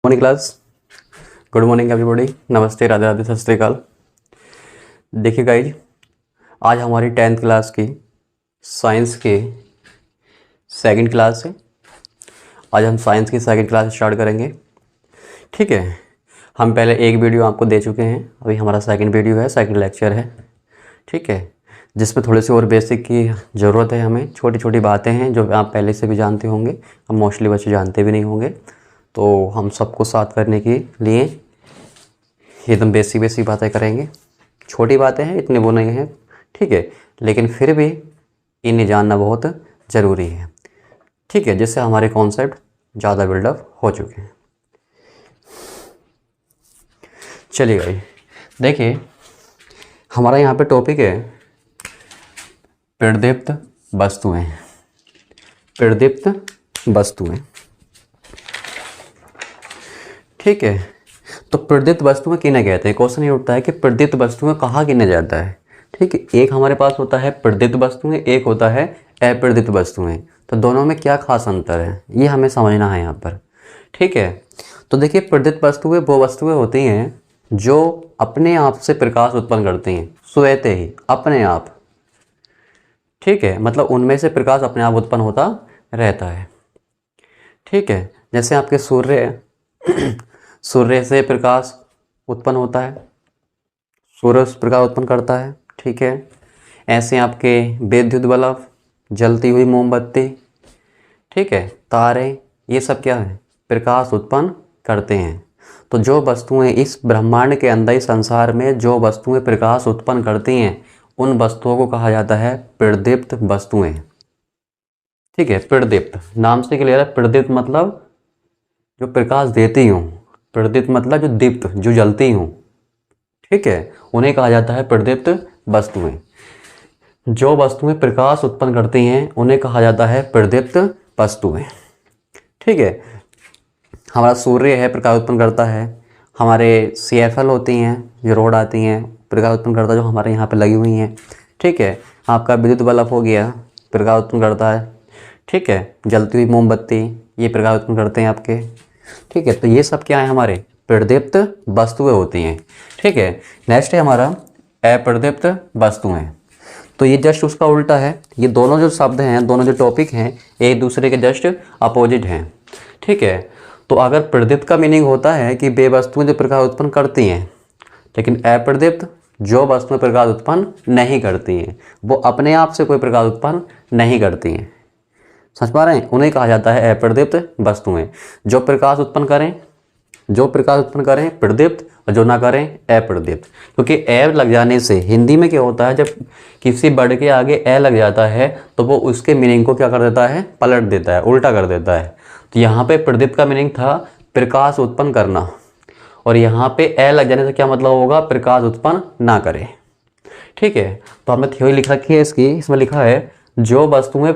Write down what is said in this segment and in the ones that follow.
Morning class. Good morning everybody. नमस्ते, राधे राधे, सत श्री अकाल। देखिए गाइज, आज हमारी 10th क्लास की साइंस की सेकंड क्लास है। आज हम साइंस की सेकंड क्लास स्टार्ट करेंगे। ठीक है, हम पहले एक वीडियो आपको दे चुके हैं, अभी हमारा सेकंड वीडियो है, सेकंड लेक्चर है। ठीक है, जिसमें थोड़ी सी और बेसिक की ज़रूरत है हमें। छोटी छोटी बातें हैं जो आप पहले से भी जानते होंगे, हम मोस्टली बच्चे जानते भी नहीं होंगे, तो हम सबको साथ करने के लिए एकदम बेसिक बेसिक बातें करेंगे। छोटी बातें हैं, इतने वो नहीं हैं, ठीक है, लेकिन फिर भी इन्हें जानना बहुत ज़रूरी है। ठीक है, जिससे हमारे कॉन्सेप्ट ज़्यादा बिल्डअप हो चुके हैं। चलिए भाई, देखिए हमारा यहाँ पे टॉपिक है प्रदीप्त वस्तुएं। प्रदीप्त वस्तुएं, ठीक है। तो प्रदीप्त वस्तुएं किन्हें कहते हैं? क्वेश्चन ये उठता है कि प्रदीप्त वस्तुएं कहाँ गिना जाता है। ठीक है, एक हमारे पास होता है प्रदीप्त वस्तुएं, एक होता है अप्रदीप्त वस्तुएं। तो दोनों में क्या खास अंतर है, ये हमें समझना है यहाँ पर। ठीक है, तो देखिए प्रदीप्त वस्तुएं वो वस्तुएं होती हैं जो अपने आप से प्रकाश उत्पन्न करती हैं, स्वतः ही, अपने आप। ठीक है, मतलब उनमें से प्रकाश अपने आप उत्पन्न होता रहता है। ठीक है, जैसे आपके सूर्य से प्रकाश उत्पन्न होता है, सूर्य प्रकाश उत्पन्न करता है। ठीक है, ऐसे आपके विद्युत बल्ब, जलती हुई मोमबत्ती, ठीक है, तारे, ये सब क्या है? प्रकाश उत्पन्न करते हैं। तो जो वस्तुएं इस ब्रह्मांड के अंदर, इस संसार में जो वस्तुएं प्रकाश उत्पन्न करती हैं, उन वस्तुओं को कहा जाता है प्रदीप्त वस्तुएं। ठीक है, प्रदीप्त नाम से क्लियर है। प्रदीप्त मतलब जो प्रकाश देती हूँ, प्रदीप्त मतलब जो दीप्त, जो जलती हूँ। ठीक है, उन्हें कहा जाता है प्रदीप्त वस्तुएं। जो वस्तुएं प्रकाश उत्पन्न करती हैं उन्हें कहा जाता है प्रदीप्त वस्तुएं। ठीक है, हमारा सूर्य है, प्रकाश उत्पन्न करता है। हमारे CFL होती हैं, जो रोड आती हैं, प्रकाश उत्पन्न करता है, जो हमारे यहाँ पे लगी हुई हैं। ठीक है, आपका विद्युत बल्ब हो गया, प्रकाश उत्पन्न करता है। ठीक है, जलती हुई मोमबत्ती, ये प्रकाश उत्पन्न करते हैं आपके। ठीक है, तो ये सब क्या है? हमारे प्रदीप्त वस्तुएं होती हैं। ठीक है, नेक्स्ट है हमारा अप्रदीप्त वस्तुएं। तो ये जस्ट उसका उल्टा है। ये दोनों जो शब्द हैं, दोनों जो टॉपिक हैं, एक दूसरे के जस्ट अपोजिट हैं। ठीक है, तो अगर प्रदीप्त का मीनिंग होता है कि वे वस्तुएं जो प्रकाश उत्पन्न करती हैं, लेकिन अप्रदीप्त जो वस्तुएं प्रकाश उत्पन्न नहीं करती हैं, वो अपने आप से कोई प्रकाश उत्पन्न नहीं करती हैं। समझ पा रहे हैं? उन्हें कहा जाता है अप्रदीप्त वस्तुएं। जो प्रकाश उत्पन्न करें प्रदीप्त, और जो ना करें अप्रदीप्त। क्योंकि ए लग जाने से हिंदी में क्या होता है, जब किसी वर्ड के आगे ए लग जाता है तो वो उसके मीनिंग को क्या कर देता है? पलट देता है, उल्टा कर देता है। तो यहाँ पे प्रदीप्त का मीनिंग था प्रकाश उत्पन्न करना, और यहाँ पे ए लग जाने से क्या मतलब होगा? प्रकाश उत्पन्न ना करे। ठीक है, तो हमने थ्योरी लिख रखी है इसकी। इसमें लिखा है जो वस्तुएं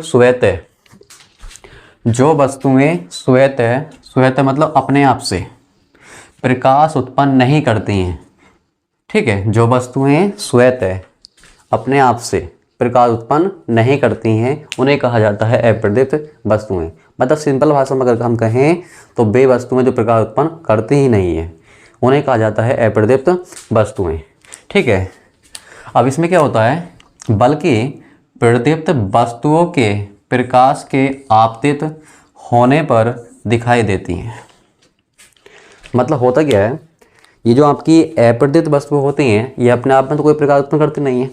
स्वतः मतलब अपने आप से प्रकाश उत्पन्न नहीं करती हैं। ठीक है, जो वस्तुएं स्वतः अपने आप से प्रकाश उत्पन्न नहीं करती हैं, उन्हें कहा जाता है अप्रदीप्त वस्तुएं। मतलब सिंपल भाषा में अगर हम कहें तो वे वस्तुएं जो प्रकाश उत्पन्न करती ही नहीं है, उन्हें कहा जाता है अप्रदीप्त वस्तुएं। ठीक है, अब इसमें क्या होता है? बल्कि प्रदीप्त वस्तुओं के प्रकाश के आपतित होने पर दिखाई देती हैं। मतलब होता क्या है, ये जो आपकी अप्रदीप्त वस्तुएं होती हैं, ये अपने आप में तो कोई प्रकाश उत्पन्न करती नहीं है,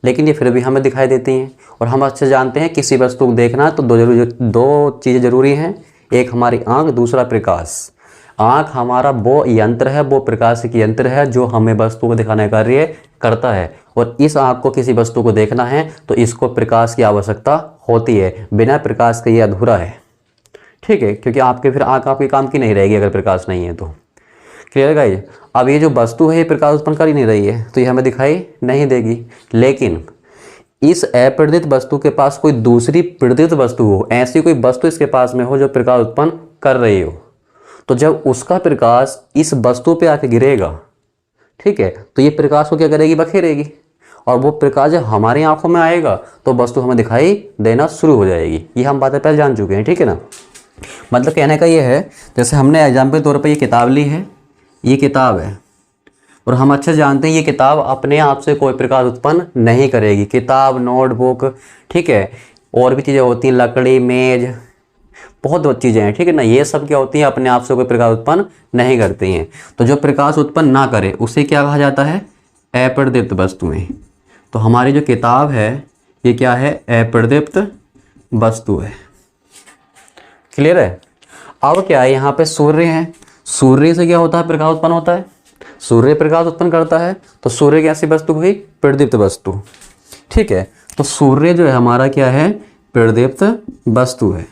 लेकिन ये फिर भी हमें दिखाई देती हैं। और हम अच्छे जानते हैं किसी वस्तु को देखना तो दो चीज़ें जरूरी हैं, एक हमारी आँख, दूसरा प्रकाश। आँख हमारा वो यंत्र है, वो प्रकाशिक यंत्र है जो हमें वस्तु को दिखाने का कार्य करता है। और इस आँख को किसी वस्तु को देखना है तो इसको प्रकाश की आवश्यकता होती है, बिना प्रकाश के ये अधूरा है। ठीक है, क्योंकि आपके फिर आँख आपके काम की नहीं रहेगी अगर प्रकाश नहीं है तो। Clear guys? अब ये जो वस्तु है ये प्रकाश उत्पन्न कर ही नहीं रही है, तो ये हमें दिखाई नहीं देगी। लेकिन इस अप्रदीप्त वस्तु के पास कोई दूसरी प्रदीप्त वस्तु हो, ऐसी कोई वस्तु इसके पास में हो जो प्रकाश उत्पन्न कर रही हो, तो जब उसका प्रकाश इस वस्तु पे आके गिरेगा, ठीक है, तो ये प्रकाश को क्या करेगी? बखेरेगी। और वो प्रकाश जब हमारी आंखों में आएगा तो वस्तु हमें दिखाई देना शुरू हो जाएगी। ये हम बातें पहले जान चुके हैं। ठीक है ना? मतलब कहने का ये है, जैसे हमने एग्जाम्पल के तौर पर ये किताब ली है, ये किताब है, और हम अच्छे जानते हैं ये किताब अपने आप से कोई प्रकाश उत्पन्न नहीं करेगी। किताब, नोटबुक, ठीक है, और भी चीज़ें होती हैं, लकड़ी, मेज, बहुत चीज़ें हैं, ठीक है ना, ये सब क्या होती हैं, अपने आप से कोई प्रकाश उत्पन्न नहीं करती हैं। तो जो प्रकाश उत्पन्न ना करे उसे क्या कहा जाता है, अप्रदीप्त वस्तुएं। तो हमारी जो किताब है ये क्या है, अप्रदीप्त वस्तु है। क्लियर है। अब क्या है, यहाँ पे सूर्य है, सूर्य से क्या होता है, प्रकाश उत्पन्न होता है, सूर्य प्रकाश उत्पन्न करता है, तो सूर्य कैसी वस्तु हुई, प्रदीप्त वस्तु। ठीक है, तो सूर्य जो है हमारा क्या है, प्रदीप्त वस्तु है।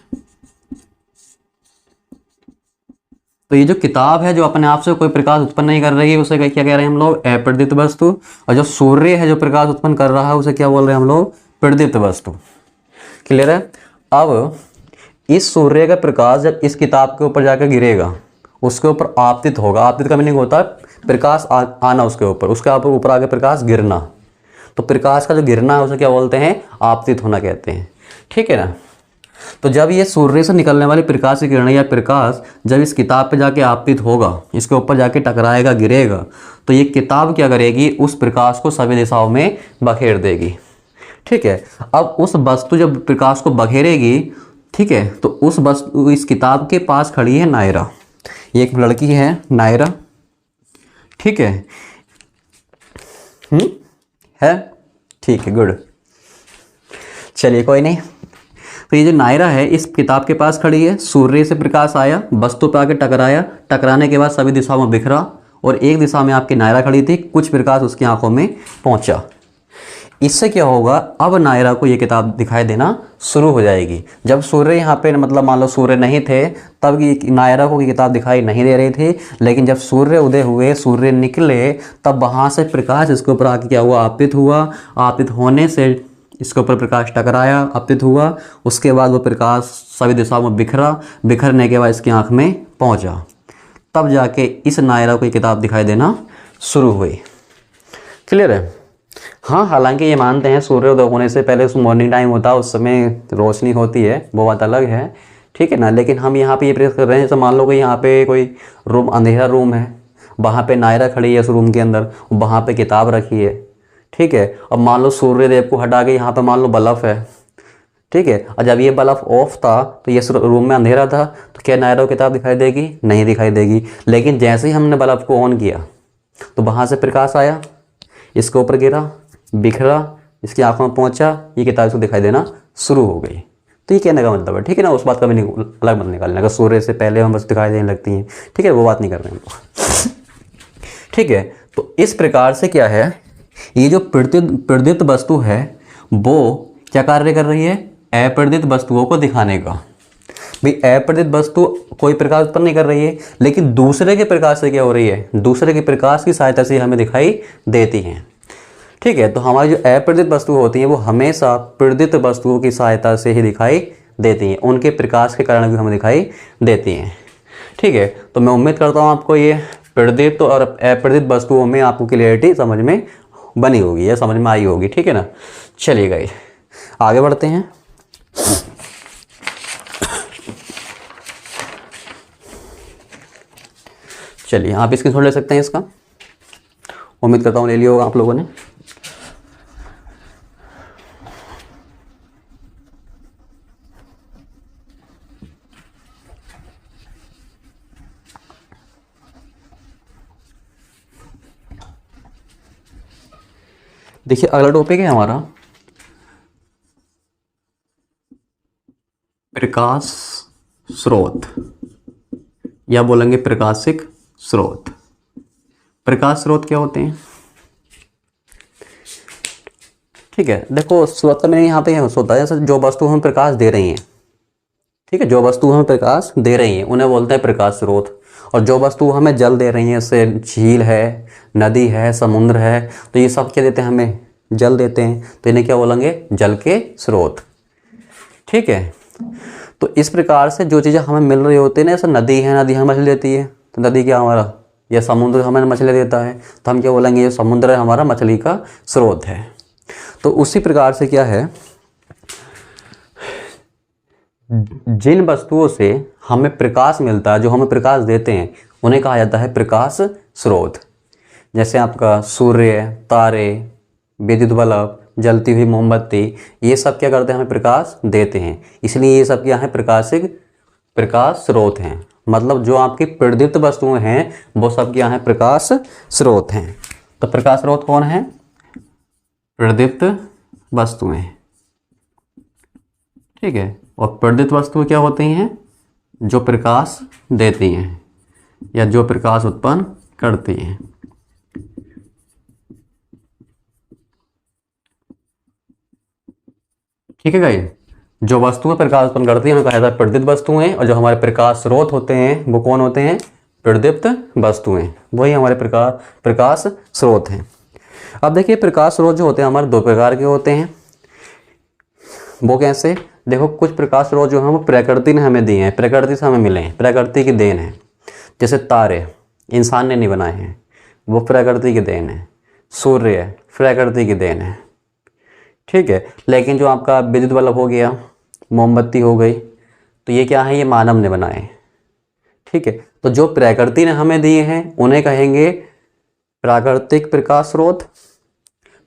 तो ये जो किताब है जो अपने आप से कोई प्रकाश उत्पन्न नहीं कर रही है उसे क्या कह रहे हैं हम लोग, अप्रदीप्त वस्तु। और जो सूर्य है जो प्रकाश उत्पन्न कर रहा है उसे क्या बोल रहे हैं हम लोग, प्रदीप्त वस्तु। क्लियर है। अब इस सूर्य का प्रकाश जब इस किताब के ऊपर जाकर गिरेगा, उसके ऊपर आपतित होगा। आपतित का मीनिंग होता है प्रकाश आना उसके ऊपर, उसके ऊपर आगे प्रकाश गिरना। तो प्रकाश का जो गिरना है उसे क्या बोलते हैं, आपतित होना कहते हैं। ठीक है ना। तो जब ये सूर्य से निकलने वाली प्रकाश की किरण या प्रकाश जब इस किताब पे जाके आपतित होगा, इसके ऊपर जाके टकराएगा, गिरेगा, तो ये किताब क्या करेगी, उस प्रकाश को सभी दिशाओं में बखेर देगी। ठीक है। अब उस वस्तु जब प्रकाश को बखेरेगी, ठीक है, तो उस वस्तु, इस किताब के पास खड़ी है नायरा, ये एक लड़की है नायरा। ठीक है, है, ठीक है, गुड। चलिए कोई नहीं। तो ये जो नायरा है इस किताब के पास खड़ी है, सूर्य से प्रकाश आया, वस्तु पे आके टकराया, टकराने के बाद सभी दिशाओं में बिखरा, और एक दिशा में आपकी नायरा खड़ी थी, कुछ प्रकाश उसकी आंखों में पहुंचा। इससे क्या होगा, अब नायरा को ये किताब दिखाई देना शुरू हो जाएगी। जब सूर्य यहाँ पे, मतलब मान लो सूर्य नहीं थे, तब नायरा को ये किताब दिखाई नहीं दे रही थी, लेकिन जब सूर्य उदय हुए, सूर्य निकले, तब वहाँ से प्रकाश इसके ऊपर आके क्या हुआ, आपतित हुआ। आपतित होने से इसके ऊपर प्रकाश टकराया, आपतित हुआ, उसके बाद वो प्रकाश सभी दिशाओं में बिखरा, बिखरने के बाद इसकी आँख में पहुँचा, तब जाके इस नायरा को ये किताब दिखाई देना शुरू हुई। क्लियर है। हाँ, हालांकि ये मानते हैं सूर्योदय होने से पहले उस मॉर्निंग टाइम होता है, उस समय रोशनी होती है, वो बात अलग है। ठीक है ना। लेकिन हम यहाँ पे ये प्रेस कर रहे हैं, जैसे मान लो कि यहाँ पे कोई रूम, अंधेरा रूम है, वहाँ पे नायरा खड़ी है उस रूम के अंदर, वहाँ पे किताब रखी है। ठीक है। अब मान लो सूर्यदेव को हटा के यहाँ पे मान लो बल्ब है। ठीक है। और जब ये बल्ब ऑफ था तो ये रूम में अंधेरा था, तो क्या नायरा को किताब दिखाई देगी, नहीं दिखाई देगी। लेकिन जैसे ही हमने बल्ब को ऑन किया तो वहाँ से प्रकाश आया, इसके ऊपर गिरा, बिखरा, इसकी आंखों में पहुंचा, ये किताब इसको दिखाई देना शुरू हो गई। तो ये कहने का मतलब है, ठीक है ना, उस बात का भी अलग मत निकालने, अगर सूर्य से पहले हम बस दिखाई देने लगती हैं, ठीक है, वो बात नहीं कर रहे हैं हम लोग। ठीक है। तो इस प्रकार से क्या है, ये जो प्रदीप्त वस्तु है वो क्या कार्य कर रही है, अप्रदीप्त वस्तुओं को दिखाने का। भाई अप्रदीप्त वस्तु कोई प्रकाश उत्पन्न नहीं कर रही है, लेकिन दूसरे के प्रकाश से क्या हो रही है, दूसरे के प्रकाश की सहायता से हमें दिखाई देती हैं। ठीक है। तो हमारी जो अप्रदीप्त वस्तु होती हैं वो हमेशा प्रदीप्त वस्तुओं की सहायता से ही दिखाई देती हैं, उनके प्रकाश के कारण भी हमें दिखाई देती हैं। ठीक है। तो मैं उम्मीद करता हूँ आपको ये प्रदीप्त और अप्रदीप्त वस्तुओं में आपको क्लियरिटी समझ में बनी होगी या समझ में आई होगी। ठीक है ना। चलिए गाइस आगे बढ़ते हैं। चलिए आप स्क्रीनशॉट ले सकते हैं इसका, उम्मीद करता हूँ ले लिया होगा आप लोगों ने। देखिए अगला टॉपिक है हमारा प्रकाश स्रोत, या बोलेंगे प्रकाशिक स्रोत। प्रकाश स्रोत क्या होते हैं। ठीक है। देखो स्रोत का मैंने यहाँ पे होता है जैसे जो वस्तु हमें प्रकाश दे रही हैं, ठीक है, जो वस्तु हमें प्रकाश दे रही हैं उन्हें बोलते हैं प्रकाश स्रोत। और जो वस्तु हमें जल दे रही हैं, जैसे झील है, नदी है, समुद्र है, तो ये सब क्या देते हैं, हमें जल देते हैं, तो इन्हें क्या बोलेंगे, जल के स्रोत। ठीक है। तो इस प्रकार से जो चीज़ें हमें मिल रही होती है ना, जैसे नदी है, नदी हमें मछली देती है, तो नदी क्या हमारा, या समुद्र हमें मछली देता है, तो हम क्या बोलेंगे, ये समुद्र हमारा मछली का स्रोत है। तो उसी प्रकार से क्या है, जिन वस्तुओं से हमें प्रकाश मिलता है, जो हमें प्रकाश देते हैं, उन्हें कहा जाता है प्रकाश स्रोत। जैसे आपका सूर्य, तारे, विद्युत बल्ब, जलती हुई मोमबत्ती, ये सब क्या करते हैं, हमें प्रकाश देते हैं, इसलिए ये सब क्या है, प्रकाश स्रोत हैं। मतलब जो आपकी प्रदीप्त वस्तुएं हैं वो सब क्या है, प्रकाश स्रोत हैं। तो प्रकाश स्रोत कौन है, प्रदीप्त वस्तुएं, ठीक है। और प्रदीप्त वस्तुएं क्या होती हैं, जो प्रकाश देती हैं या जो प्रकाश उत्पन्न करती हैं। ठीक है गाइस, जो वस्तुएं प्रकाश उत्पन्न करती हैं उन्हें कहा जाता है प्रदीप्त वस्तुएं, और जो हमारे प्रकाश स्रोत होते हैं वो कौन होते हैं, प्रदीप्त वस्तुएं, वही हमारे प्रकाश स्रोत हैं। अब देखिए प्रकाश स्रोत जो होते हैं हमारे दो प्रकार के होते हैं। वो कैसे, देखो कुछ प्रकाश स्रोत जो हैं वो प्रकृति ने हमें दिए हैं, प्रकृति से हमें मिले हैं, प्रकृति की देन है। जैसे तारे इंसान ने नहीं बनाए हैं, वो प्रकृति की देन है। सूर्य प्रकृति की देन है, ठीक है। लेकिन जो आपका विद्युत बल्ब हो गया, मोमबत्ती हो गई, तो ये क्या है, ये मानव ने बनाए, ठीक है। तो जो प्रकृति ने हमें दिए हैं उन्हें कहेंगे प्राकृतिक प्रकाश स्रोत,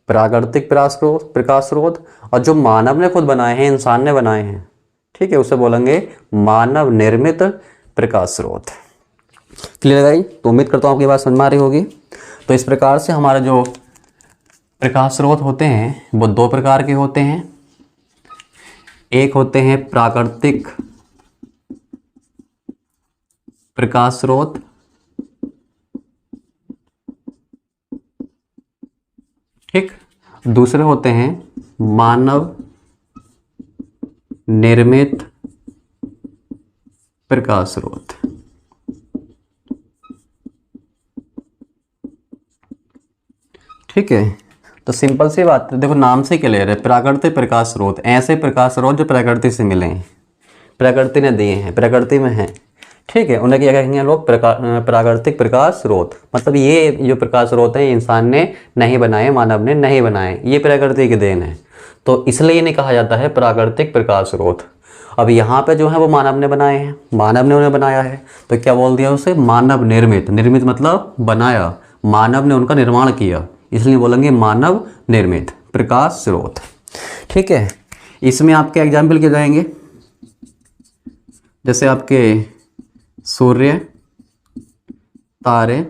प्राकृतिक प्रकाश स्रोत। और जो मानव ने खुद बनाए हैं, इंसान ने बनाए हैं, ठीक है, उसे बोलेंगे मानव निर्मित प्रकाश स्रोत। क्लियर है? तो उम्मीद करता हूँ आपकी बात समझ में आ रही होगी। तो इस प्रकार से हमारे जो प्रकाश स्रोत होते हैं वो दो प्रकार के होते हैं। एक होते हैं प्राकृतिक प्रकाश स्रोत, ठीक। दूसरे होते हैं मानव निर्मित प्रकाश स्रोत। ठीक है, तो सिंपल सी बात है, देखो नाम से क्लियर है, प्राकृतिक प्रकाश स्रोत, ऐसे प्रकाश स्रोत जो प्रकृति से मिले हैं, प्रकृति ने दिए हैं, प्रकृति में हैं, ठीक है, उन्हें क्या कहेंगे लोग, प्राकृतिक प्रकाश स्रोत। मतलब ये जो प्रकाश स्रोत है इंसान ने नहीं बनाए, मानव ने नहीं बनाए, ये प्रकृति की देन है, तो इसलिए इन्हें कहा जाता है प्राकृतिक प्रकाश स्रोत। अब यहाँ पे जो है वो मानव ने बनाए हैं, मानव ने उन्हें बनाया है, तो क्या बोल दिया उसे, मानव निर्मित। निर्मित मतलब बनाया, मानव ने उनका निर्माण किया, इसलिए बोलेंगे मानव निर्मित प्रकाश स्रोत। ठीक है, इसमें आपके एग्जाम्पल के जाएंगे, जैसे आपके सूर्य, तारे,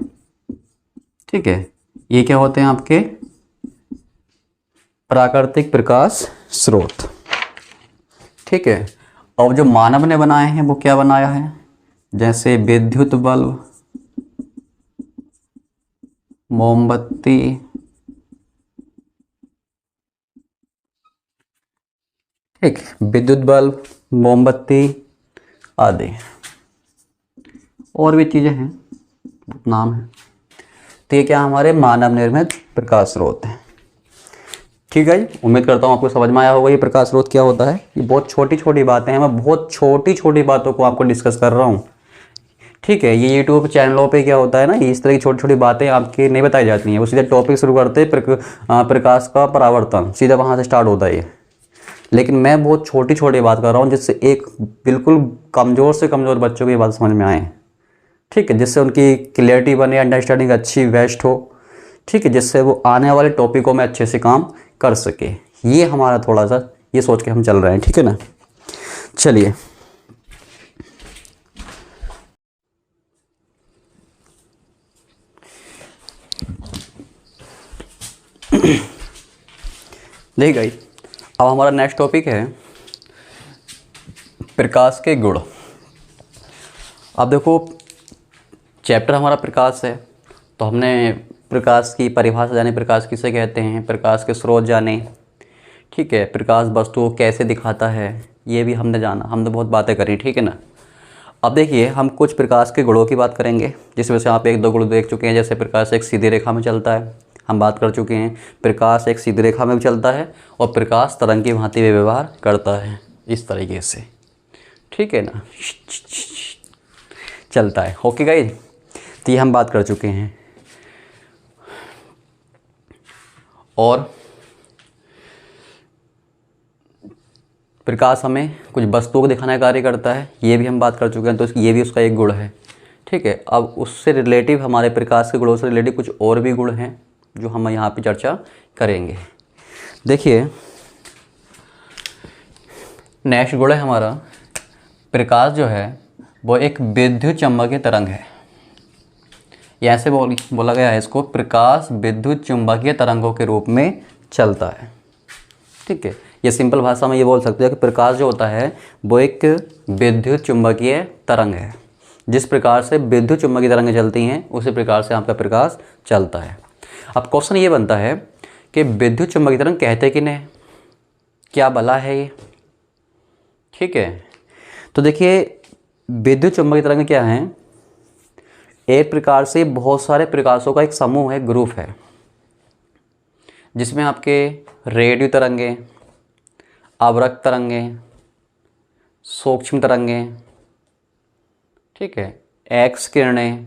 ठीक है, ये क्या होते हैं आपके प्राकृतिक प्रकाश स्रोत। ठीक है, और जो मानव ने बनाए हैं वो क्या बनाया है, जैसे विद्युत बल्ब, मोमबत्ती, ठीक, विद्युत बल्ब, मोमबत्ती आदि, और भी चीजें हैं, नाम है, तो ये क्या हमारे मानव निर्मित प्रकाश स्रोत हैं। ठीक है, उम्मीद करता हूँ आपको समझ में आया होगा ये प्रकाश स्रोत क्या होता है। ये बहुत छोटी छोटी बातें हैं, मैं बहुत छोटी छोटी बातों को आपको डिस्कस कर रहा हूँ। ठीक है, ये यूट्यूब चैनलों पे क्या होता है ना, इस तरह की छोटी छोटी बातें आपकी नहीं बताई जाती हैं, वो सीधे टॉपिक शुरू करते हैं, प्रकाश का परावर्तन, सीधा वहाँ से स्टार्ट होता है। लेकिन मैं बहुत छोटी छोटी बात कर रहा हूँ, जिससे एक बिल्कुल कमज़ोर से कमज़ोर बच्चों को ये बात समझ में आए। ठीक है, जिससे उनकी क्लियरिटी बने, अंडरस्टैंडिंग अच्छी बेस्ट हो। ठीक है, जिससे वो आने वाले टॉपिकों में अच्छे से काम कर सके। ये हमारा थोड़ा सा ये सोच के हम चल रहे हैं। ठीक है ना, चलिए देखिए गाइस, अब हमारा नेक्स्ट टॉपिक है प्रकाश के गुण। अब देखो चैप्टर हमारा प्रकाश है, तो हमने प्रकाश की परिभाषा जाने, प्रकाश किसे कहते हैं, प्रकाश के स्रोत जाने। ठीक है, प्रकाश वस्तु को कैसे दिखाता है ये भी हमने जाना, हमने बहुत बातें करी। ठीक है ना, अब देखिए हम कुछ प्रकाश के गुणों की बात करेंगे, जिसमें से आप एक दो गुण देख चुके हैं। जैसे प्रकाश एक सीधी रेखा में चलता है, हम बात कर चुके हैं। प्रकाश एक सीधी रेखा में भी चलता है और प्रकाश तरंग की भांति में व्यवहार करता है, इस तरीके से। ठीक है ना, चलता है। ओके गाइस, तो ये हम बात कर चुके हैं। और प्रकाश हमें कुछ वस्तुओं को दिखाने का कार्य करता है, ये भी हम बात कर चुके हैं, तो ये भी उसका एक गुण है। ठीक है, अब उससे रिलेटिव हमारे प्रकाश के गुणों से रिलेटिव कुछ और भी गुण हैं जो हम यहाँ पे चर्चा करेंगे। देखिए, नेक्स्ट गुण है हमारा, प्रकाश जो है वो एक विद्युत चुम्बकीय तरंग है। ऐसे बोला गया है इसको, प्रकाश विद्युत चुम्बकीय तरंगों के रूप में चलता है। ठीक है, ये सिंपल भाषा में ये बोल सकते हैं कि प्रकाश जो होता है वो एक विद्युत चुम्बकीय तरंग है। जिस प्रकार से विद्युत चुम्बकीय तरंगें चलती हैं उसी प्रकार से आपका प्रकाश चलता है। अब क्वेश्चन ये बनता है कि विद्युत चुम्बकीय तरंग कहते किन्हें, क्या भला है ये? ठीक है, तो देखिए विद्युत चुम्बकीय तरंग क्या है, एक प्रकार से बहुत सारे प्रकाशों का एक समूह है, ग्रुप है, जिसमें आपके रेडियो तरंगें, आवृत्त तरंगें, सूक्ष्म तरंगें, ठीक है, एक्स किरणें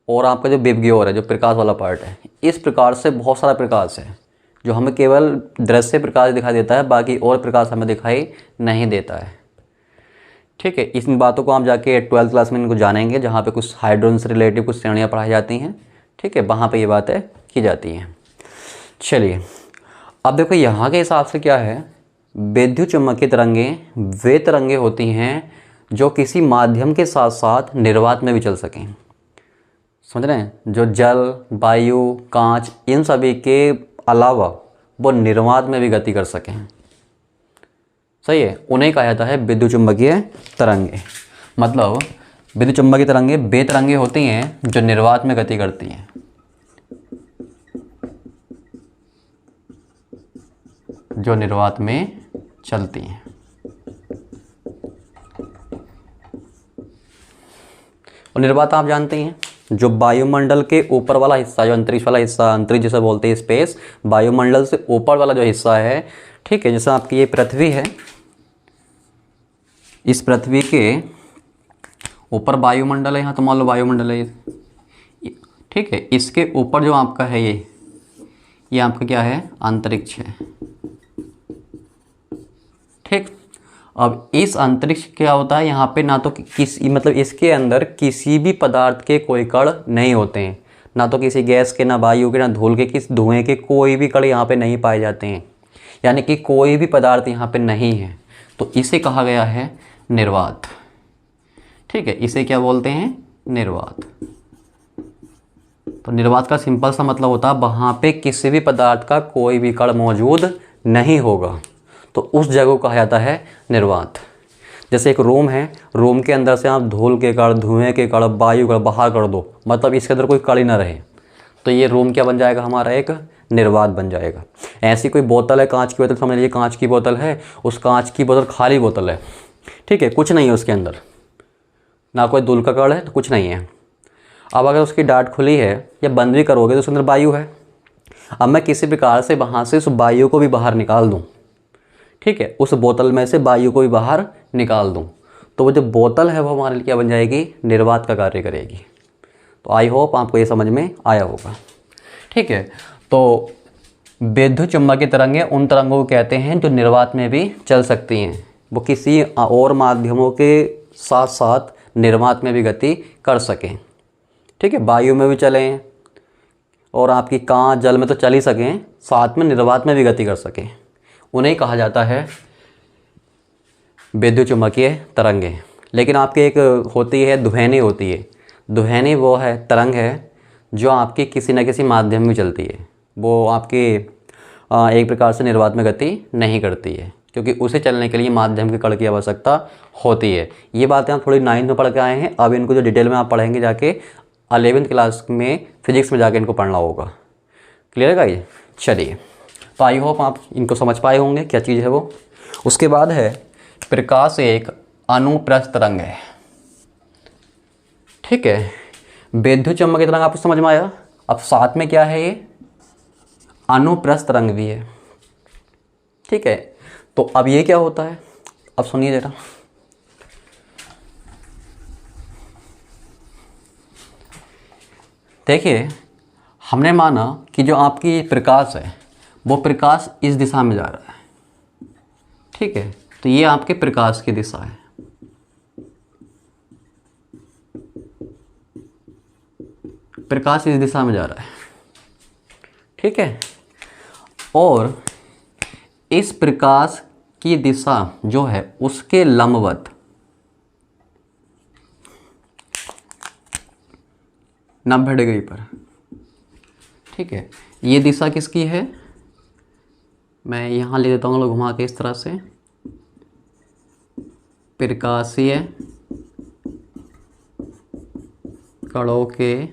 और आपका जो विबग्योर है, जो प्रकाश वाला पार्ट है, इस प्रकार से बहुत सारा प्रकाश है जो हमें केवल दृश्य प्रकाश दिखाई देता है, बाकी और प्रकाश हमें दिखाई नहीं देता है। ठीक है, इन बातों को हम जाके 12th क्लास में इनको जानेंगे, जहाँ पे कुछ हाइड्रोजन से रिलेटिव कुछ श्रेणियाँ पढ़ाई जाती हैं। ठीक है, वहाँ पे ये बातें की जाती हैं। चलिए, अब देखो यहाँ के हिसाब से क्या है, विद्युत चुम्बकीय तरंगें वे तरंगें होती हैं जो किसी माध्यम के साथ साथ निर्वात में भी चल सकें। समझ रहे हैं, जो जल, वायु, कांच, इन सभी के अलावा वो निर्वात में भी गति कर सकें। सही है, उन्हें कहा जाता है विद्युत चुम्बकीय तरंगें। मतलब विद्युत चुम्बकीय तरंगें वे तरंगें होती हैं जो निर्वात में गति करती हैं। जो निर्वात में चलती हैं। और निर्वात आप जानते हैं, जो वायुमंडल के ऊपर वाला हिस्सा, जो अंतरिक्ष वाला हिस्सा, अंतरिक्ष जिसे बोलते हैं स्पेस, वायुमंडल से ऊपर वाला जो हिस्सा है, ठीक है, जैसे आपकी ये पृथ्वी है, इस पृथ्वी के ऊपर वायुमंडल है, यहाँ तो मान लो वायुमंडल है, ठीक है, इसके ऊपर जो आपका है ये आपका क्या है, अंतरिक्ष है। ठीक, अब इस अंतरिक्ष क्या होता है, यहाँ पे ना तो किसी, मतलब इसके अंदर किसी भी पदार्थ के कोई कण नहीं होते हैं, ना तो किसी गैस के, ना वायु के, ना धूल के, किस धुएं के कोई भी कण यहाँ पे नहीं पाए जाते हैं, यानी कि कोई भी पदार्थ यहाँ पे नहीं है। तो इसे कहा गया है निर्वात। ठीक है, इसे क्या बोलते हैं, निर्वात। तो निर्वात का सिंपल सा मतलब होता है वहाँ पे किसी भी पदार्थ का कोई भी कण मौजूद नहीं होगा, तो उस जगह को कहा जाता है निर्वात। जैसे एक रूम है, रूम के अंदर से आप धूल के कण, धुएं के कण, वायु कण बाहर कर दो, मतलब इसके अंदर कोई कण ही ना रहे, तो ये रूम क्या बन जाएगा, हमारा एक निर्वात बन जाएगा। ऐसी कोई बोतल है, कांच की बोतल, समझ लीजिए कांच की बोतल है, उस कांच की बोतल खाली बोतल है, ठीक है, कुछ नहीं है उसके अंदर, ना कोई धूल का कण है, तो कुछ नहीं है। अब अगर उसकी डाट खुली है या बंद भी करोगे तो उसके अंदर वायु है। अब मैं किसी प्रकार से वहाँ से उस वायु को भी बाहर निकाल दूँ, ठीक है, उस बोतल में से वायु को भी बाहर निकाल दूं, तो वो जो बोतल है वो हमारे लिए क्या बन जाएगी, निर्वात का कार्य करेगी। तो आई होप आपको ये समझ में आया होगा। ठीक है, तो विद्युत चुम्बकीय तरंगें उन तरंगों को कहते हैं जो निर्वात में भी चल सकती हैं, वो किसी और माध्यमों के साथ साथ निर्वात में भी गति कर सकें। ठीक है, वायु में भी चलें और आपकी कांच, जल में तो चल ही सकें, साथ में निर्वात में भी गति कर सकें, उन्हें कहा जाता है विद्युत चुम्बकीय तरंगें। लेकिन आपके एक होती है ध्वनि, होती है ध्वनि, वो है तरंग है जो आपकी किसी न किसी माध्यम में चलती है, वो आपकी एक प्रकार से निर्वात में गति नहीं करती है, क्योंकि उसे चलने के लिए माध्यम के कण की आवश्यकता होती है। ये बातें आप थोड़ी 9th में पढ़ के आए हैं, अब इनको जो डिटेल में आप पढ़ेंगे जाके 11th क्लास में फिजिक्स में जाके इनको पढ़ना होगा। क्लियर है क्या ये? चलिए, तो आई होप आप इनको समझ पाए होंगे क्या चीज़ है वो। उसके बाद है प्रकाश एक अनुप्रस्थ तरंग है। ठीक है, विद्युत चुम्बकीय तरंग आपको समझ में आया। अब साथ में क्या है, ये अनुप्रस्थ तरंग भी है। ठीक है, तो अब ये क्या होता है, अब सुनिए जरा। देखिए, हमने माना कि जो आपकी प्रकाश है वो प्रकाश इस दिशा में जा रहा है। ठीक है, तो ये आपके प्रकाश की दिशा है। प्रकाश इस दिशा में जा रहा है, ठीक है। और इस प्रकाश की दिशा जो है उसके लंबवत 90 डिग्री पर, ठीक है। ये दिशा किसकी है, मैं यहाँ ले देता हूँ घुमा के इस तरह से, प्रकाशीय कणों के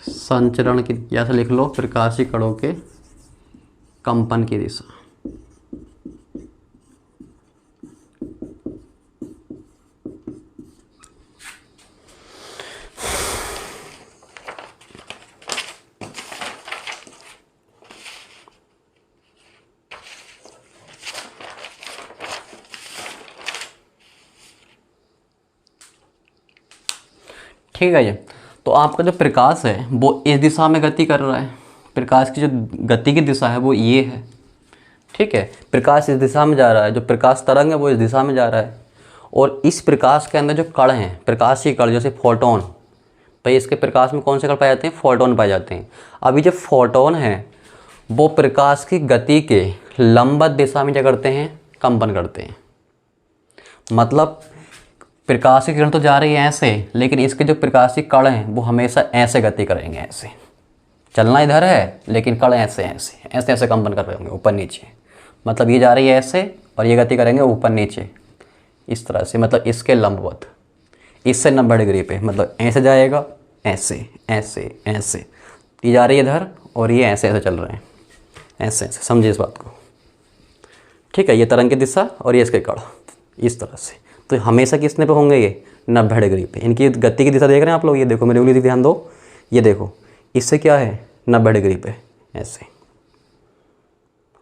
संचरण की, या से लिख लो प्रकाशीय कणों के कंपन की दिशा। ठीक है। ये तो आपका जो प्रकाश है वो इस दिशा में गति कर रहा है, प्रकाश की जो गति की दिशा है वो ये है, ठीक है। प्रकाश इस दिशा में जा रहा है, जो प्रकाश तरंग है वो इस दिशा में जा रहा है। और इस प्रकाश के अंदर जो कण हैं, प्रकाशीय कण जैसे फोटोन, भाई इसके प्रकाश में कौन से कण पाए जाते हैं, फोटोन पाए जाते हैं। अभी जो फोटोन हैं वो प्रकाश की गति के लंबवत दिशा में क्या करते हैं, कंपन करते हैं। मतलब प्रकाशीय किरण तो जा रही है ऐसे, लेकिन इसके जो प्रकाशीय कण हैं वो हमेशा ऐसे गति करेंगे, ऐसे चलना इधर है लेकिन कण ऐसे ऐसे ऐसे ऐसे कंपन कर रहे होंगे ऊपर नीचे। मतलब ये जा रही है ऐसे और ये गति करेंगे ऊपर नीचे इस तरह से, मतलब इसके लंबवत, इससे 90 डिग्री पे, मतलब ऐसे जाएगा, ऐसे ऐसे ऐसे, ये जा रही है इधर और ये ऐसे ऐसे चल रहे हैं, ऐसे ऐसे, समझिए इस बात को, ठीक है। ये तरंग की दिशा और ये इसके कण इस तरह से, तो हमेशा किसने पे होंगे, ये 90 डिग्री पे। इनकी गति की दिशा देख रहे हैं आप लोग, ये देखो मेरी उंगली ध्यान दो, ये देखो इससे क्या है 90 डिग्री पे, ऐसे,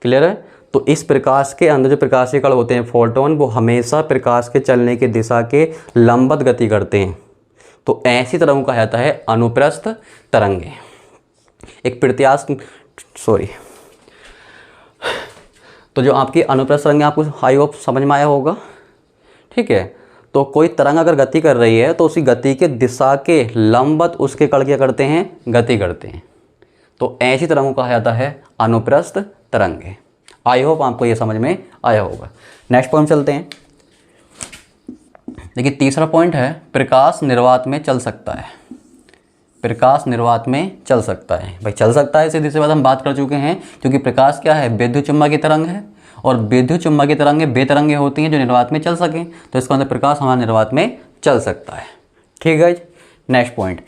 क्लियर है। तो इस प्रकाश के अंदर जो प्रकाशीय कण होते हैं फोटोन, वो हमेशा प्रकाश के चलने की दिशा के लंबवत गति करते हैं। तो ऐसी तरंगों को कहा जाता है अनुप्रस्थ तरंगे। एक प्रत्यास्थ, सॉरी, तो जो आपकी अनुप्रस्थ तरंगे आपको आई होप समझ में आया होगा, ठीक है। तो कोई तरंग अगर गति कर रही है तो उसी गति के दिशा के लंबवत उसके कण क्या करते हैं, गति करते हैं। तो ऐसी तरंगों को कहा जाता है अनुप्रस्थ तरंगे। आई होप आपको ये समझ में आया होगा। नेक्स्ट पॉइंट चलते हैं। देखिए तीसरा पॉइंट है प्रकाश निर्वात में चल सकता है। प्रकाश निर्वात में चल सकता है, भाई चल सकता है सीधी सी बात हम बात कर चुके हैं, क्योंकि प्रकाश क्या है, विद्युत चुम्बकीय तरंग है और विद्युत चुम्बकीय तरंगें बेतरंगे होती हैं जो निर्वात में चल सकें, तो इसका मतलब प्रकाश हमारा निर्वात में चल सकता है, ठीक है। नेक्स्ट पॉइंट,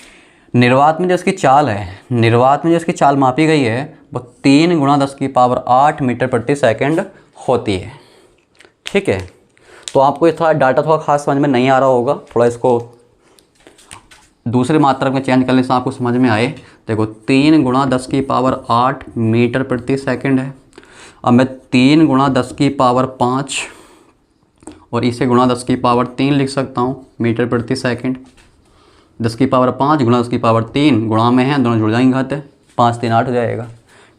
निर्वात में जो इसकी चाल है, निर्वात में जो इसकी चाल मापी गई है वो 3 × 10⁸ मीटर प्रति सेकंड होती है, ठीक है। तो आपको ये थोड़ा डाटा थोड़ा खास समझ में नहीं आ रहा होगा, थोड़ा इसको दूसरे मात्रक में चेंज करने से आपको समझ में आए। देखो 3 × 10⁸ मीटर प्रति सेकंड है। अब मैं 3 × 10⁵ और इसे × 10⁻³ लिख सकता हूँ मीटर प्रति सेकंड। 10⁵ × 10⁻³ गुणा में है, दोनों जुड़ जाएंगे घात है, 5 3 8 हो जाएगा,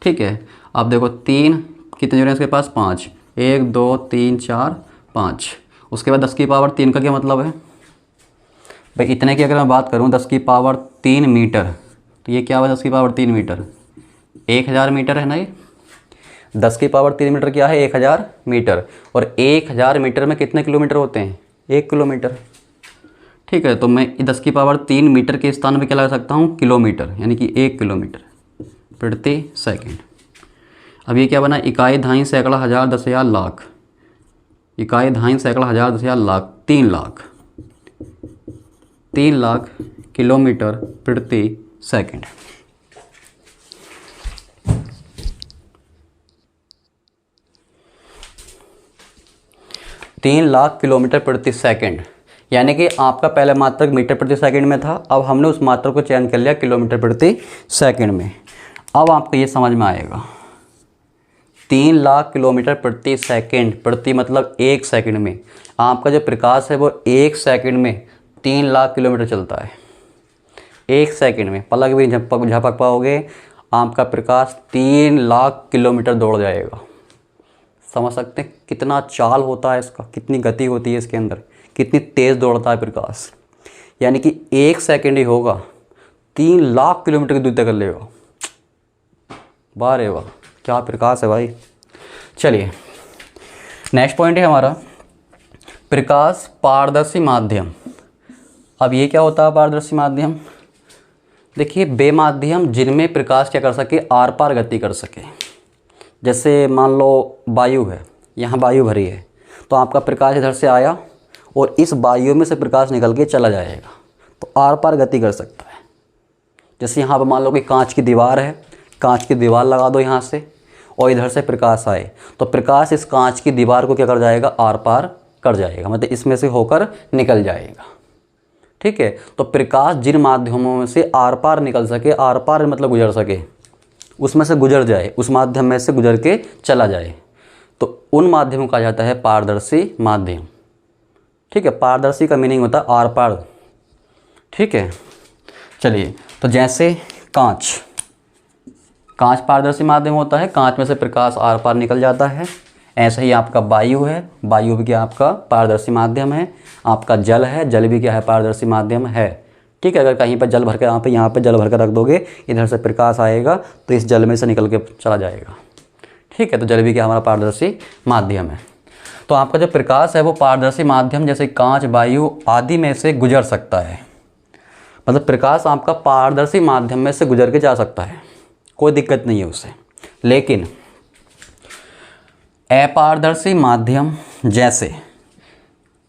ठीक है। अब देखो 3 कितने जुड़े हैं इसके पास, 5, 1 2 3 4 5। उसके बाद 10⁻³ का क्या मतलब है भाई, इतने की अगर मैं बात करूँ 10⁻³ मीटर, तो ये क्या हुआ 10⁻³ मीटर, 1000 मीटर है ना। ये 10⁻³ मीटर क्या है, 1000 मीटर। और 1000 मीटर में कितने किलोमीटर होते हैं, 1 किलोमीटर, ठीक है। तो मैं 10⁻³ मीटर के स्थान पे क्या लगा सकता हूँ, किलोमीटर, यानी कि 1 किलोमीटर प्रति सेकंड। अब ये क्या बना, इकाई धाई सैकड़ा हज़ार 10,000 लाख, इकाई धाई सैकड़ा हज़ार 10,000 लाख, 3 लाख, 3 लाख किलोमीटर प्रति सेकंड। तीन लाख किलोमीटर प्रति सेकंड, यानी कि आपका पहला मात्रक मीटर प्रति सेकंड में था, अब हमने उस मात्रक को चयन कर लिया किलोमीटर प्रति सेकंड में। अब आपको ये समझ में आएगा 3 लाख किलोमीटर प्रति सेकंड, प्रति मतलब 1 सेकंड में आपका जो प्रकाश है वो 1 सेकंड में 3 लाख किलोमीटर चलता है। 1 सेकंड में पलक भी झपक पाओगे, आपका प्रकाश 3 लाख किलोमीटर दौड़ जाएगा। समझ सकते हैं कितना चाल होता है इसका, कितनी गति होती है इसके अंदर, कितनी तेज़ दौड़ता है प्रकाश। यानी कि 1 सेकंड ही होगा 3 लाख किलोमीटर की दूरी तक कर लेगा। वाह रे वाह, क्या प्रकाश है भाई। चलिए नेक्स्ट पॉइंट है हमारा प्रकाश पारदर्शी माध्यम। अब ये क्या होता है पारदर्शी माध्यम? देखिए वे माध्यम जिनमें प्रकाश क्या कर सके, आर पार गति कर सके। जैसे मान लो वायु है, यहाँ वायु भरी है, तो आपका प्रकाश इधर से आया और इस वायु में से प्रकाश निकल के चला जाएगा, तो आर पार गति कर सकता है। जैसे यहाँ पर मान लो कि कांच की दीवार है, कांच की दीवार लगा दो यहाँ से और इधर से प्रकाश आए, तो प्रकाश इस कांच की दीवार को क्या कर जाएगा, आर पार कर जाएगा, मतलब इसमें से होकर निकल जाएगा। ठीक है, तो प्रकाश जिन माध्यमों में से आर पार निकल सके, आर पार मतलब गुजर सके, उसमें से गुजर जाए, उस माध्यम में से गुजर के चला जाए, तो उन माध्यमों का जाता है पारदर्शी माध्यम। ठीक है, पारदर्शी का मीनिंग होता है आर पार। ठीक है, चलिए तो जैसे कांच पारदर्शी माध्यम होता है, कांच में से प्रकाश आर पार निकल जाता है। ऐसे ही आपका वायु है, वायु भी क्या आपका पारदर्शी माध्यम है। आपका जल है, जल भी क्या है, पारदर्शी माध्यम है। ठीक है, अगर कहीं पर जल भर के यहाँ पे जल भर कर रख दोगे, इधर से प्रकाश आएगा तो इस जल में से निकल के चला जाएगा। ठीक है, तो जल भी क्या हमारा पारदर्शी माध्यम है। तो आपका जो प्रकाश है वो पारदर्शी माध्यम जैसे कांच, वायु आदि में से गुजर सकता है। मतलब प्रकाश आपका पारदर्शी माध्यम में से गुजर के जा सकता है, कोई दिक्कत नहीं है उससे। लेकिन अपारदर्शी माध्यम जैसे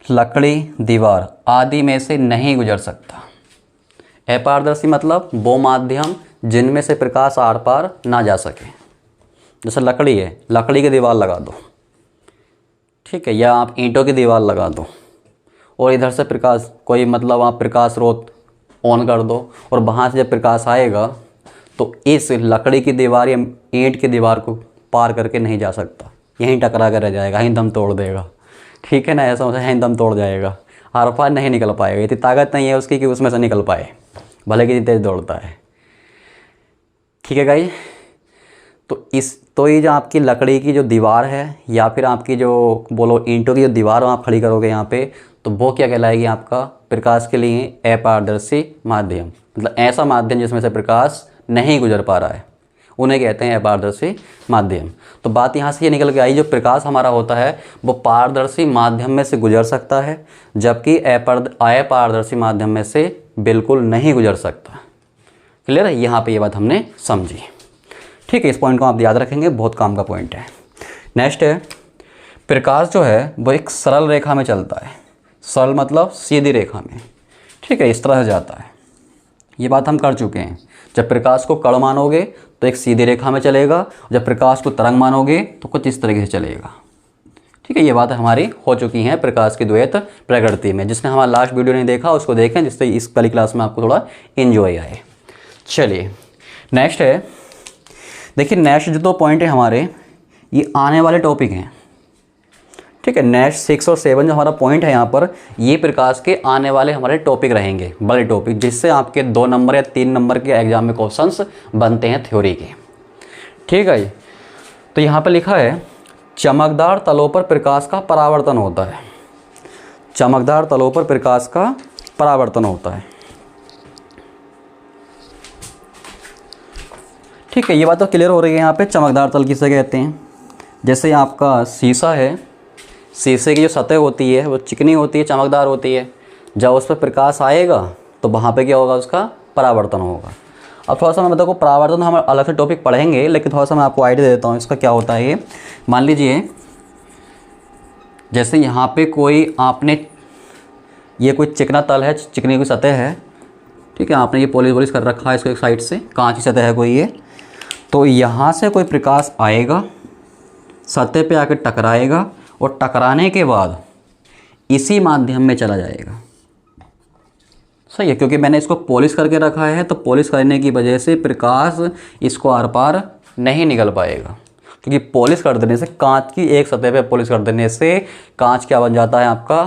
लकड़ी, दीवार आदि में से नहीं गुजर सकता। अपारदर्शी मतलब वो माध्यम जिनमें से प्रकाश आर पार ना जा सके। जैसे लकड़ी है, लकड़ी की दीवार लगा दो, ठीक है, या आप ईंटों की दीवार लगा दो और इधर से प्रकाश कोई मतलब आप प्रकाश स्रोत ऑन कर दो और वहाँ से जब प्रकाश आएगा तो इस लकड़ी की दीवार या ईंट की दीवार को पार करके नहीं जा सकता, यहीं टकरा कर रह जाएगा, यहीं दम तोड़ देगा। ठीक है ना, ऐसा होता है, यहीं दम तोड़ जाएगा, आर पार नहीं निकल पाएगा। इतनी ताकत नहीं है उसकी कि उसमें से निकल पाए, भले कितनी तेज़ दौड़ता है। ठीक है गाइस, तो ये जो आपकी लकड़ी की जो दीवार है या फिर आपकी जो बोलो ईंटों की जो दीवार आप खड़ी करोगे यहाँ पे, तो वो क्या कहलाएगी, आपका प्रकाश के लिए अपारदर्शी माध्यम। मतलब ऐसा माध्यम जिसमें से प्रकाश नहीं गुजर पा रहा है, उन्हें कहते हैं अपारदर्शी माध्यम। तो बात यहाँ से ये निकल के आई, जो प्रकाश हमारा होता है वो पारदर्शी माध्यम में से गुजर सकता है, जबकि अपारदर्शी माध्यम में से बिल्कुल नहीं गुजर सकता। क्लियर है, यहाँ पे ये बात हमने समझी। ठीक है, इस पॉइंट को आप याद रखेंगे, बहुत काम का पॉइंट है। नेक्स्ट है प्रकाश जो है वो एक सरल रेखा में चलता है। सरल मतलब सीधी रेखा में। ठीक है, इस तरह से जाता है, ये बात हम कर चुके हैं। जब प्रकाश को कण मानोगे तो एक सीधी रेखा में चलेगा, जब प्रकाश को तरंग मानोगे तो कुछ इस तरीके से चलेगा। ठीक है, ये बात हमारी हो चुकी हैं प्रकाश की द्वैत प्रकृति में। जिसने हमारा लास्ट वीडियो नहीं देखा उसको देखें, जिससे इस वाली क्लास में आपको थोड़ा एंजॉय आए। चलिए नेक्स्ट है, देखिए नेक्स्ट जो 2 पॉइंट है हमारे, ये आने वाले टॉपिक हैं। ठीक है, नेक्स्ट 6 और 7 जो हमारा पॉइंट है यहाँ पर, ये प्रकाश के आने वाले हमारे टॉपिक रहेंगे, बड़े टॉपिक, जिससे आपके 2 नंबर या 3 नंबर के एग्जाम में क्वेश्चंस बनते हैं थ्योरी के। ठीक है, तो यहाँ पर लिखा है चमकदार तलों पर प्रकाश का परावर्तन होता है। चमकदार तलों पर प्रकाश का परावर्तन होता है। ठीक है, ये बात तो क्लियर हो रही है। यहाँ पे चमकदार तल किसे कहते हैं? जैसे आपका शीशा है, शीशे की जो सतह होती है वो चिकनी होती है, चमकदार होती है। जब उस पर प्रकाश आएगा तो वहाँ पे क्या होगा, उसका परावर्तन होगा। अब थोड़ा सा मैं बताऊँ, परावर्तन हम अलग से टॉपिक पढ़ेंगे, लेकिन थोड़ा सा मैं आपको आइडिया देता हूँ इसका क्या होता है। ये मान लीजिए जैसे यहाँ पे कोई आपने, ये कोई चिकना तल है, चिकनी की सतह है, ठीक है, आपने ये पॉलिश कर रखा है इसको एक साइड से, कांच की सतह है कोई ये, तो यहाँ से कोई प्रकाश आएगा, सतह पे आकर टकराएगा और टकराने के बाद इसी माध्यम में चला जाएगा। सही है, क्योंकि मैंने इसको पॉलिश करके रखा है, तो पॉलिश करने की वजह से प्रकाश इसको आर पार नहीं निकल पाएगा। क्योंकि पॉलिश कर देने से, कांच की एक सतह पे पॉलिश कर देने से कांच क्या बन जाता है, आपका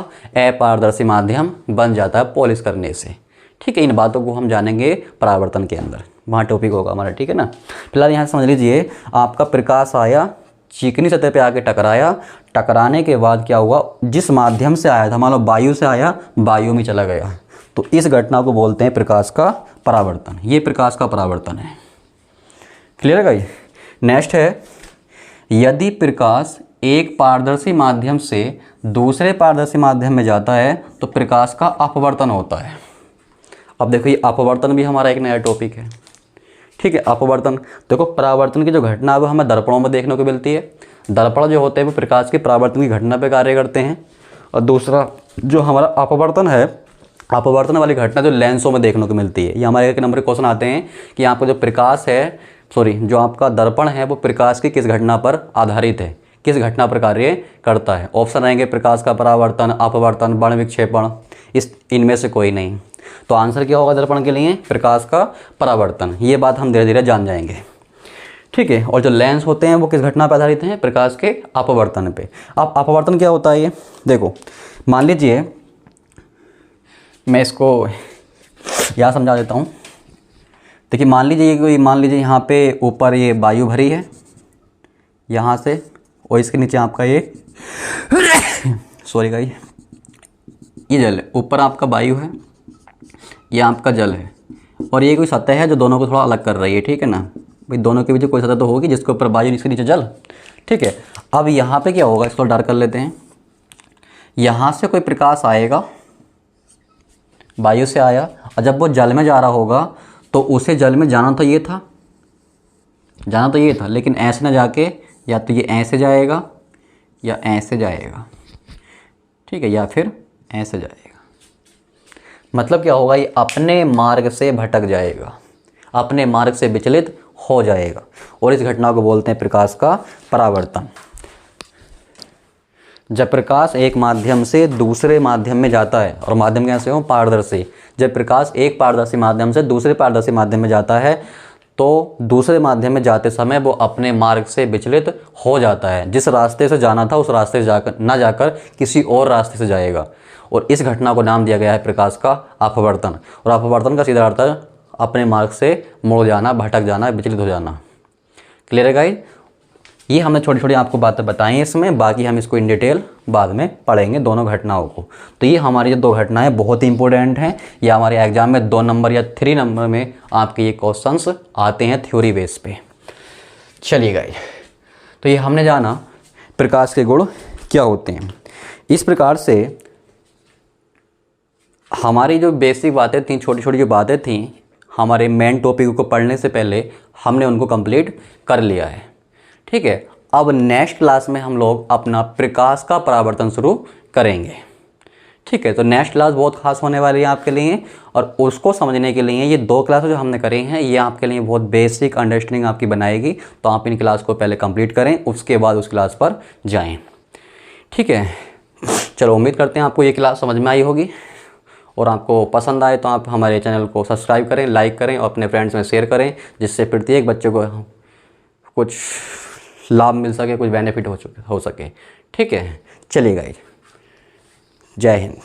अपारदर्शी माध्यम बन जाता है पॉलिश करने से। ठीक है, इन बातों को हम जानेंगे परावर्तन के अंदर, वहाँ टॉपिक होगा हमारा। ठीक है ना, फिलहाल यहाँ समझ लीजिए, आपका प्रकाश आया चिकनी सतह पे आके टकराया, टकराने के बाद क्या हुआ, जिस माध्यम से आया था, मान लो वायु से आया, वायु में चला गया, तो इस घटना को बोलते हैं प्रकाश का परावर्तन। ये प्रकाश का परावर्तन है। क्लियर है गाइस। नेक्स्ट है, यदि प्रकाश एक पारदर्शी माध्यम से दूसरे पारदर्शी माध्यम में जाता है तो प्रकाश का अपवर्तन होता है। अब देखो ये अपवर्तन भी हमारा एक नया टॉपिक है। ठीक है, अपवर्तन। देखो परावर्तन की जो घटना है वो हमें दर्पणों में देखने को मिलती है। दर्पण जो होते हैं वो प्रकाश की परावर्तन की घटना पे कार्य करते हैं। और दूसरा जो हमारा अपवर्तन है, अपवर्तन वाली घटना जो लेंसों में देखने को मिलती है। ये हमारे एक नंबर के क्वेश्चन आते हैं कि आपका जो प्रकाश है, जो आपका दर्पण है वो प्रकाश की किस घटना पर आधारित है, किस घटना पर कार्य करता है। ऑप्शन रहेंगे प्रकाश का परावर्तन, अपवर्तन, बण विक्षेपण, इनमें से कोई नहीं। तो आंसर क्या होगा दर्पण के लिए, प्रकाश का परावर्तन। ये बात हम धीरे धीरे जान जाएंगे। ठीक है, और जो लेंस होते हैं वो किस घटना पर आधारित हैं, प्रकाश के अपवर्तन पे। अब अपवर्तन क्या होता है ये देखो, मान लीजिए मैं इसको यहाँ समझा देता हूँ। देखिए मान लीजिए यहाँ पे ऊपर ये वायु भरी है यहाँ से, और इसके नीचे आपका ये सॉरी गाइस, ये जल है। ऊपर आपका वायु है, ये आपका जल है, और ये कोई सतह है जो दोनों को थोड़ा अलग कर रही है। ठीक है ना भाई, दोनों के बीच कोई सतह तो होगी जिसके ऊपर वायु, इसके नीचे जल। ठीक है, अब यहाँ पे क्या होगा, इसको डार्क कर लेते हैं। यहाँ से कोई प्रकाश आएगा, वायु से आया, और जब वो जल में जा रहा होगा तो उसे जल में जाना तो ये था, लेकिन ऐसे ना जाके या तो ये ऐसे जाएगा या ऐसे जाएगा। ठीक है, या फिर ऐसे जाएगा। मतलब क्या होगा, ये अपने मार्ग से भटक जाएगा, अपने मार्ग से विचलित हो जाएगा, और इस घटना को बोलते हैं प्रकाश का परावर्तन। जब प्रकाश एक माध्यम से दूसरे माध्यम में जाता है, और माध्यम कैसे हो, पारदर्शी। जब प्रकाश एक पारदर्शी माध्यम से दूसरे पारदर्शी माध्यम में जाता है तो दूसरे माध्यम में जाते समय वो अपने मार्ग से विचलित हो जाता है। जिस रास्ते से जाना था उस रास्ते से जाकर किसी और रास्ते से जाएगा, और इस घटना को नाम दिया गया है प्रकाश का अपवर्तन। और अपवर्तन का सीधा अर्थ है अपने मार्ग से मुड़ जाना, भटक जाना, विचलित हो जाना। क्लियर है गाइस। ये हमने छोटी छोटी आपको बातें बताई हैं इसमें, बाकी हम इसको इन डिटेल बाद में पढ़ेंगे दोनों घटनाओं को। तो ये हमारी जो दो घटनाएं बहुत ही इंपॉर्टेंट हैं। ये हमारे एग्जाम में 2 नंबर या 3 नंबर में आपके ये क्वेश्चंस आते हैं थ्योरी बेस पे। चलिए गाइस, तो ये हमने जाना प्रकाश के गुण क्या होते हैं। इस प्रकार से हमारी जो बेसिक बातें थी, छोटी छोटी जो बातें थी, हमारे मेन टॉपिक को पढ़ने से पहले हमने उनको कंप्लीट कर लिया है। ठीक है, अब नेक्स्ट क्लास में हम लोग अपना प्रकाश का परावर्तन शुरू करेंगे। ठीक है, तो नेक्स्ट क्लास बहुत खास होने वाली है आपके लिए, और उसको समझने के लिए ये 2 क्लास जो हमने करी हैं ये आपके लिए बहुत बेसिक अंडरस्टैंडिंग आपकी बनाएगी। तो आप इन क्लास को पहले कंप्लीट करें, उसके बाद उस क्लास पर जाएं। ठीक है, चलो उम्मीद करते हैं आपको ये क्लास समझ में आई होगी, और आपको पसंद आए तो आप हमारे चैनल को सब्सक्राइब करें, लाइक करें और अपने फ्रेंड्स में शेयर करें, जिससे प्रत्येक बच्चे को कुछ लाभ मिल सके, कुछ बेनिफिट हो सके। ठीक है, चलिए गाइस, जय हिंद।